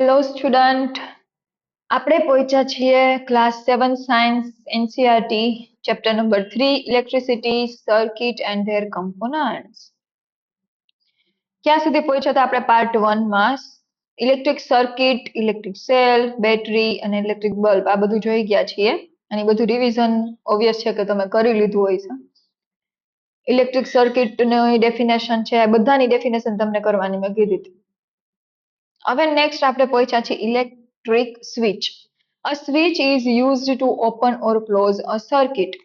Hello student, આપણે પહોંચ્યા છીએ class 7 science NCERT chapter number 3 electricity circuit and there components. ક્યાં સુધી પહોંચ્યા હતા આપણે પાર્ટ 1 માં? Electric circuit, electric cell, battery અને ઇલેક્ટ્રિક બલ્બ આ બધું જોઈ ગયા છીએ અને બધું રિવિઝન ઓબ્વિયસ છે કે તમે કરી લીધું હોય છે. ઇલેક્ટ્રિક સર્કિટની ડેફિનેશન છે, બધાની ડેફિનેશન તમને કરવાની મેં કીધી હતી. હવે નેક્સ્ટ આપણે પહોંચ્યા છે electric switch. A switch is used to open or close a circuit.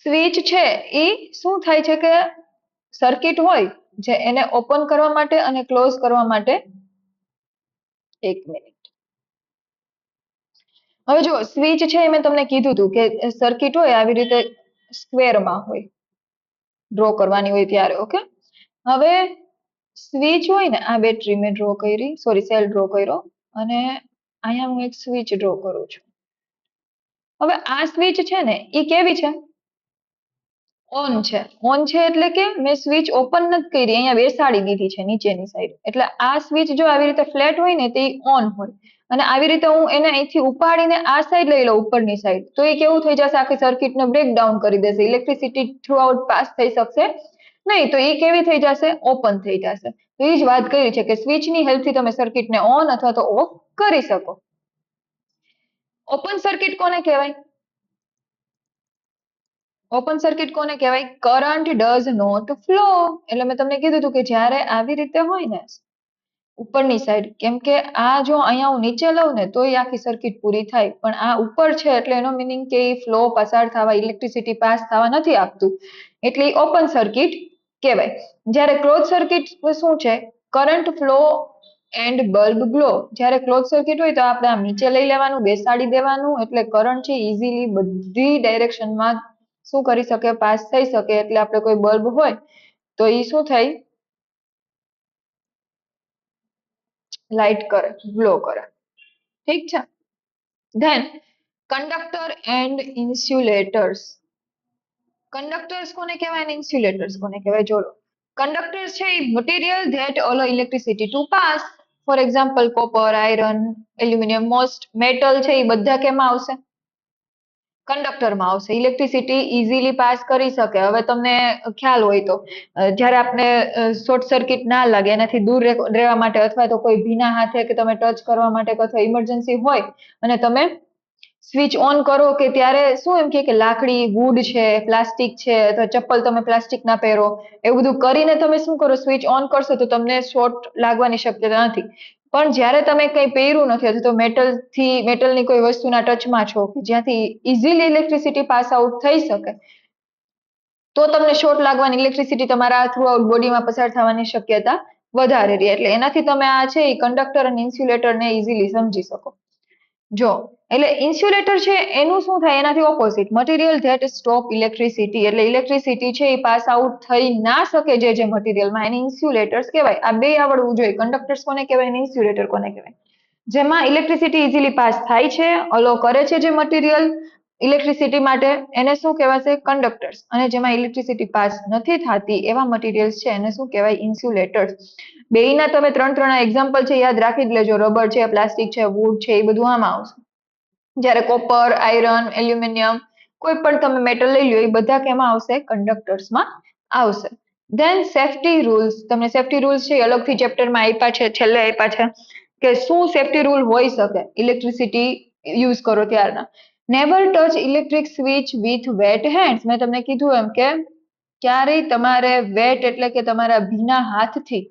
Switch છે એ શું થાય છે કે સર્કિટ હોય જે એને ઓપન કરવા માટે અને ક્લોઝ કરવા માટે. એક મિનિટ. હવે જો સ્વિચ છે એ મેં તમને કીધું હતું કે સર્કિટ હોય આવી રીતે સ્ક્વેરમાં હોય, ડ્રો કરવાની હોય ત્યારે. ઓકે, હવે સ્વિચ હોય ને, આ બેટરી મેં ડ્રો કરી, સોરી સેલ ડ્રો કર્યો અને અહીંયા હું એક સ્વિચ ડ્રો કરું છું. હવે આ સ્વિચ છે ને એ કેવી છે? ઓન છે. ઓન છે એટલે કે મેં સ્વિચ ઓપન નથી કરી, અહીંયા બેસાડી દીધી છે નીચેની સાઈડ. એટલે આ સ્વિચ જો આવી રીતે ફ્લેટ હોય ને તે ઓન હોય અને આવી રીતે હું એને અહીંથી ઉપાડીને આ સાઈડ લઈ લઉં ઉપરની સાઈડ, તો એ કેવું થઈ જશે, આખી સર્કિટને બ્રેકડાઉન કરી દેશે, ઇલેક્ટ્રિસિટી થ્રુ આઉટ પાસ થઈ શકશે નહીં. તો એ કેવી થઈ જશે? ઓપન થઈ જશે. તો એ જ વાત કરી છે કે સ્વિચની હેલ્પથી તમે સર્કિટને ઓન અથવા તો ઓફ કરી શકો. ઓપન સર્કિટ કોને કહેવાય? ઓપન સર્કિટ કોને કહેવાય? Current does not flow. એટલે મેં તમને કીધું હતું કે જ્યારે આવી રીતે હોય ને ઉપરની સાઈડ, કેમ કે આ જો અહીંયા હું નીચે લઉં ને તો એ આખી સર્કિટ પૂરી થાય, પણ આ ઉપર છે એટલે એનો મિનિંગ કે ફ્લો પસાર થવા, ઇલેક્ટ્રિસિટી પાસ થવા નથી આપતું, એટલે ઓપન સર્કિટ કહેવાય. જ્યારે ક્લોઝ સર્કિટ શું છે? Current flow and bulb glow. જ્યારે ક્લોઝ સર્કિટ હોય તો આપણે આમ નીચે લઈ લેવાનું, બેસાડી દેવાનું, એટલે કરંટ છે ઇઝીલી બધી ડાયરેક્શનમાં શું કરી શકે? પાસ થઈ શકે. એટલે આપણે કોઈ બલ્બ હોય તો એ શું થાય? લાઇટ કરે, ગ્લો કરે. ઠીક છે. Then conductor and insulators. Conductors કોને કહેવાય અને ઇન્સ્યુલેટર્સ કોને કહેવાય? જોડો. કંડક્ટર્સ છે એ material that allow electricity to pass. For example copper, iron, aluminium, most metal છે એ બધા કેમાં આવશે? કંડક્ટરમાં આવશે. ઇલેક્ટ્રિસિટી ઇઝીલી પાસ કરી શકે. હવે તમને ખ્યાલ હોય તો જ્યારે આપણે શોર્ટ સર્કિટ ના લાગે એનાથી દૂર રહેવા માટે અથવા તો કોઈ ભીના હાથે કે તમે ટચ કરવા માટે અથવા ઇમરજન્સી હોય અને તમે સ્વિચ ઓન કરો કે ત્યારે શું એમ કે લાકડી, વુડ છે, પ્લાસ્ટિક છે, અથવા ચપ્પલ તમે પ્લાસ્ટિક ના પહેરો, એવું બધું કરીને તમે શું કરો? સ્વિચ ઓન કરશો તો તમને શોર્ટ લાગવાની શક્યતા નથી. પણ જ્યારે તમે કંઈ પહેર્યું નથી અથવા તો મેટલની કોઈ વસ્તુના ટચમાં છો જ્યાંથી ઇઝીલી ઇલેક્ટ્રિસિટી પાસ આઉટ થઈ શકે, તો તમને શોર્ટ લાગવાની, ઇલેક્ટ્રિસિટી તમારા થ્રુ આઉટ બોડીમાં પસાર થવાની શક્યતા વધારે રહે. એટલે એનાથી તમે આ છે એ કંડક્ટર અને ઇન્સ્યુલેટરને ઇઝીલી સમજી શકો. જો એટલે ઇન્સ્યુલેટર છે એનું શું થાય? એનાથી opposite, material that stop electricity. એટલે ઇલેક્ટ્રિસિટી છે એ પાસ આઉટ થઈ ના શકે જે મટીરિયલમાં, એને ઇન્સ્યુલેટર્સ કહેવાય. આ બે આવડવું જોઈએ. કંડક્ટર્સ કોને કહેવાય અને ઇન્સ્યુલેટર કોને કહેવાય? જેમાં ઇલેક્ટ્રિસિટી ઇઝીલી પાસ થાય છે, અલો કરે છે જે મટીરિયલ ઇલેક્ટ્રિસિટી માટે, એને શું કહેવાશે? કંડક્ટર્સ. અને જેમાં ઇલેક્ટ્રિસિટી પાસ નથી થતી એવા મટીરિયલ્સ છે એને શું કહેવાય? ઇન્સ્યુલેટર્સ. બેયના તમે ત્રણ એક્ઝામ્પલ છે યાદ રાખી જ લેજો. રબર છે, પ્લાસ્ટિક છે, વુડ છે, એ બધું આમાં આવશે. જ્યારે કોપર, આયરન, એલ્યુમિનિયમ, કોઈ પણ તમે મેટલ લઈ લો એ બધા કેમાં આવશે? કંડક્ટર્સમાં આવશે. Then safety rules. તમને સેફટી રૂલ્સ છે અલગથી ચેપ્ટરમાં આપ્યા છે, છેલ્લે આપ્યા છે કે શું સેફટી રૂલ હોઈ શકે ઇલેક્ટ્રિસિટી યુઝ કરો ત્યારના. Never touch electric switch with wet hands. મેં તમને કીધું એમ કે ક્યારેય તમારે વેટ એટલે કે તમારા ભીના હાથથી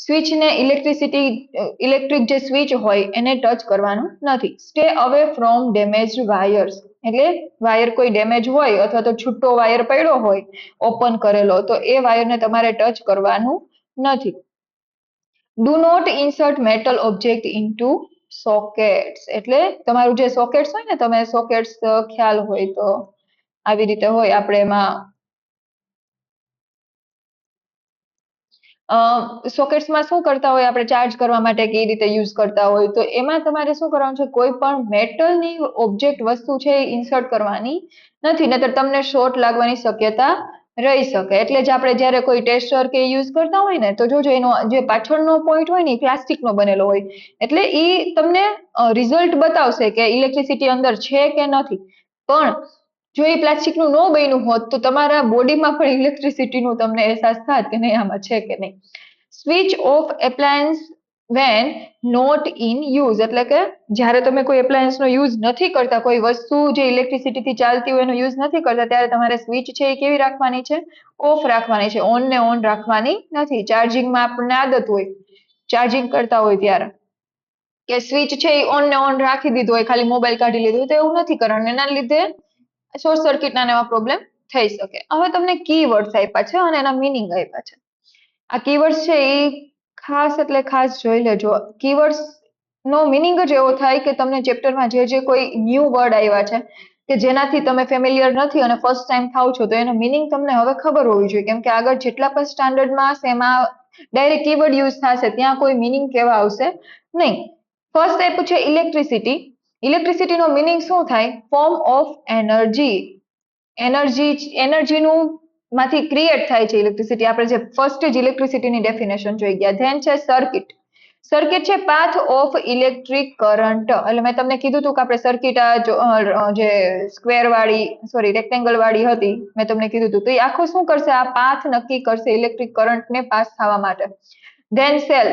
સ્વિચને ઇલેક્ટ્રિક જે સ્વિચ હોય એને ટચ કરવાનું નથી. Stay away from damaged wires. એટલે વાયર કોઈ ડેમેજ હોય અથવા તો છૂટો વાયર પડ્યો હોય ઓપન કરેલો, તો એ વાયરને તમારે ટચ કરવાનું નથી. Do not insert metal object into sockets. એટલે તમારું જે સોકેટ્સ હોય ને, તમે સોકેટ્સ ખ્યાલ હોય તો આવી રીતે હોય, આપણે એમાં સોકેટ્સમાં શું કરતા હોય, આપણે ચાર્જ કરવા માટે કઈ રીતે યુઝ કરતા હોય, તો એમાં તમારે શું કરવાનું છે? કોઈ પણ મેટલની ઓબ્જેક્ટ વસ્તુ છે એ ઇન્સર્ટ કરવાની નથી, નહીતર તમને શોર્ટ લાગવાની શક્યતા રહી શકે. એટલે જ આપણે જ્યારે કોઈ ટેસ્ટર કે યુઝ કરતા હોય ને તો જોજો એનો જે પાછળનો પોઈન્ટ હોય ને એ પ્લાસ્ટિકનો બનેલો હોય, એટલે એ તમને રિઝલ્ટ બતાવશે કે ઇલેક્ટ્રિસિટી અંદર છે કે નથી. પણ જો એ પ્લાસ્ટિકનું ન બન્યું હોત તો તમારા બોડીમાં પણ ઇલેક્ટ્રિસિટીનું તમને અહેસાસ થાત કે નહીં આમાં છે કે નહીં. Switch off appliance when not in use, એટલે કે જ્યારે તમે કોઈ એપ્લાયન્સનો યુઝ નથી કરતા, કોઈ વસ્તુ જે ઇલેક્ટ્રિસિટીથી ચાલતી હોય એનો યુઝ નથી કરતા, ત્યારે તમારે સ્વિચ છે એ કેવી રાખવાની છે? ઓફ રાખવાની છે. ઓન ને ઓન રાખવાની નથી. ચાર્જિંગમાં આપણને આદત હોય ચાર્જિંગ કરતા હોય ત્યારે કે સ્વિચ છે એ ઓન ને ઓન રાખી દીધો હોય, ખાલી મોબાઈલ કાઢી લીધું, તો એવું નથી કરવાનું. એના લીધે શોર્ટ સર્કિટના એવા પ્રોબ્લેમ થઈ શકે. હવે તમને કીવર્ડ્સ આપ્યા છે અને એના મિનિંગ આપ્યા છે. આ કીવર્ડ્સ છે એ ખાસ એટલે ખાસ જોઈ લેજો. કીવર્ડ્સ નો મિનિંગ જ એવો થાય કે તમને ચેપ્ટરમાં જે કોઈ ન્યૂ વર્ડ આવ્યા છે કે જેનાથી તમે ફેમિલિયર નથી અને ફર્સ્ટ ટાઈમ થાવ છો, તો એનો મિનિંગ તમને હવે ખબર હોવી જોઈએ. કેમ કે આગળ જેટલા પણ સ્ટાન્ડર્ડમાં હશે એમાં ડાયરેક્ટ કીવર્ડ યુઝ થશે, ત્યાં કોઈ મિનિંગ કેવા આવશે નહીં. ફર્સ્ટ આપ્યું છે ઇલેક્ટ્રિસિટી. ઇલેક્ટ્રિસિટીનો મિનિંગ શું થાય? Form of energy. એનર્જીનું માંથી ક્રિએટ થાય છે ઇલેક્ટ્રિસિટી. આપણે જે ફર્સ્ટ જ ઇલેક્ટ્રિસિટીની ડેફિનેશન જોઈ ગયા. ધેન છે સર્કિટ. સર્કિટ છે પાથ ઓફ ઇલેક્ટ્રિક કરંટ. એટલે મેં તમને કીધું હતું કે આપણે સર્કિટ જે સ્ક્વેર વાળી સોરી રેક્ટેંગલ વાળી હતી, મેં તમને કીધું હતું, તો એ આખું શું કરશે? આ પાથ નક્કી કરશે ઇલેક્ટ્રિક કરંટને પાસ થવા માટે. Then cell,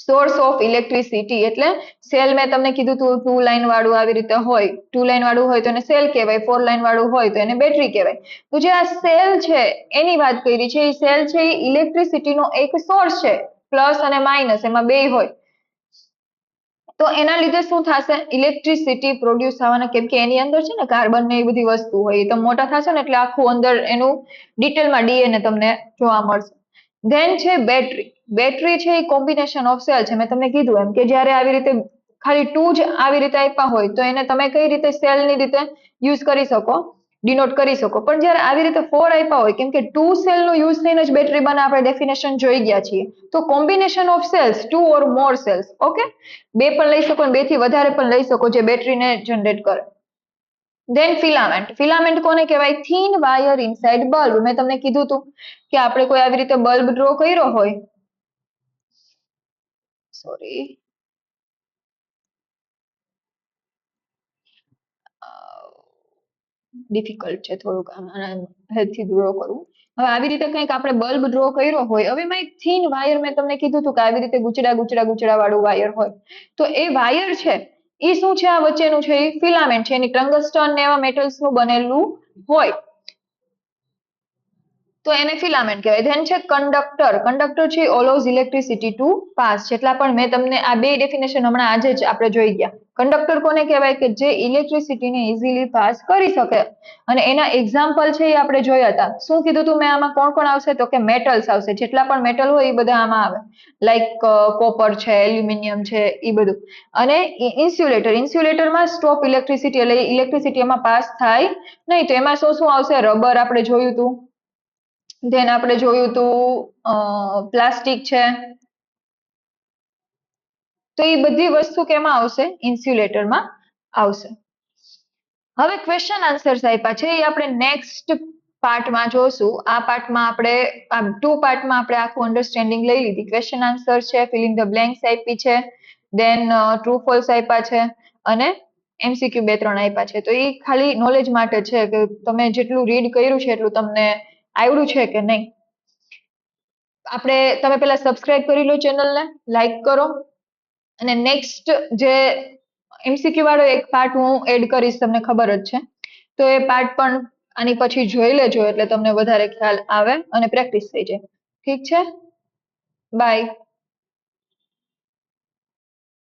source of electricity. એટલે સેલ મેં તમને કીધું હતું 2 લાઇન વાળું આવી રીતે હોય, 2 લાઇન વાળું હોય તો એને સેલ કહેવાય, 4 લાઇન વાળું હોય તો એને બેટરી કહેવાય. તો જે આ સેલ છે એની વાત કરી છે. એ સેલ છે એ ઇલેક્ટ્રિસિટીનો એક સોર્સ છે, પ્લસ અને માઇનસ એમાં બે હોય. તો એના લીધે શું થશે? ઇલેક્ટ્રિસિટી પ્રોડ્યુસ થવાના, કેમ કે એની અંદર છે ને કાર્બન ને એ બધી વસ્તુ હોય, એ તો મોટા થશે ને એટલે આખું અંદર એનું ડિટેલમાં ડીએનએ તમને જોવા મળશે. ધેન છે બેટરી. બેટરી છે એ કોમ્બિનેશન ઓફ સેલ છે. મેં તમને કીધું એમ કે જ્યારે આવી રીતે ખાલી 2 જ આવી રીતે આપ્યા હોય તો એને તમે કઈ રીતે સેલની રીતે યુઝ કરી શકો, ડિનોટ કરી શકો. પણ જ્યારે આવી રીતે 4 આપ્યા હોય, કેમ કે 2 સેલનો યુઝ થઈને જ બેટરી બને, આપણે ડેફિનેશન જોઈ ગયા છીએ. તો combination of cells, 2 or more cells, okay, બે પણ લઈ શકો અને 2 થી વધારે પણ લઈ શકો, જે બેટરીને જનરેટ કરે. Than filament. ફિલામેન્ટ કોને કહેવાય? Thin wire inside bulb. મેં તમને કીધું હતું કે આપણે કોઈ આવી રીતે બલ્બ ડ્રો કર્યો હોય, સોરી ડિફિકલ્ટ છે થોડુંક હેલ્થથી ડ્રો કરવું. હવે આવી રીતે કંઈક આપણે બલ્બ ડ્રો કર્યો હોય, હવે એમાં એક થીન વાયર મેં તમને કીધું હતું કે આવી રીતે ગુચડા વાળું વાયર હોય, તો એ વાયર છે એ શું છે? આ વચ્ચેનું છે એ ફિલામેન્ટ છે. એની ટંગસ્ટન ને એવા મેટલ્સનું બનેલું હોય, તો એને ફિલામેન્ટ કહેવાય. ધેન છે કંડક્ટર. કંડક્ટર છે ઓલોઝ ઇલેક્ટ્રિસિટી ટુ પાસ. જેટલા પણ મેં તમને આ બે ડેફિનેશન હમણાં આજે જ આપણે જોઈ ગયા. કંડક્ટર કોને કહેવાય? કે જે ઇલેક્ટ્રિસિટીને ઇઝીલી પાસ કરી શકે. અને એના એક્ઝામ્પલ છે એ આપણે જોયા હતા. શું કીધું હતું મેં? આમાં કોણ કોણ આવશે? તો કે મેટલ્સ આવશે. જેટલા પણ મેટલ હોય એ બધા આમાં આવે, લાઈક કોપર છે, એલ્યુમિનિયમ છે, એ બધું. અને ઇન્સ્યુલેટર. ઇન્સ્યુલેટરમાં સ્ટોપ ઇલેક્ટ્રિસિટી, એટલે ઇલેક્ટ્રિસિટી એમાં પાસ થાય નહીં. તો એમાં શું શું આવશે? રબર આપણે જોયું હતું. ધેન આપણે જોયું હતું પ્લાસ્ટિક છે. તો એ બધી વસ્તુ કેમાં આવશે? ઇન્સ્યુલેટરમાં આવશે. હવે ક્વેશ્ચન આન્સર્સ આપ્યા છે એ આપણે નેક્સ્ટ પાર્ટમાં જોશું. આ પાર્ટમાં આપણે આ 2 પાર્ટમાં આપણે આખું અન્ડરસ્ટેન્ડિંગ લઈ લીધી. ક્વેશ્ચન આન્સર છે, ફિલિંગ ધ બ્લેન્ક્સ આપી છે, દેન ટ્રુ ફોલ્સ આપ્યા છે અને MCQ 2-3 આપ્યા છે. તો એ ખાલી નોલેજ માટે છે કે તમે જેટલું રીડ કર્યું છે એટલું તમને આવડ્યું છે કે નહીં. તમે પેલા સબસ્ક્રાઇબ કરી લો ચેનલને, લાઈક કરો, અને નેક્સ્ટ જે MCQ વાળો એક પાર્ટ હું એડ કરીશ, તમને ખબર જ છે, તો એ પાર્ટ પણ આની પછી જોઈ લેજો એટલે તમને વધારે ખ્યાલ આવે અને પ્રેક્ટિસ થઈ જાય. ઠીક છે, બાય.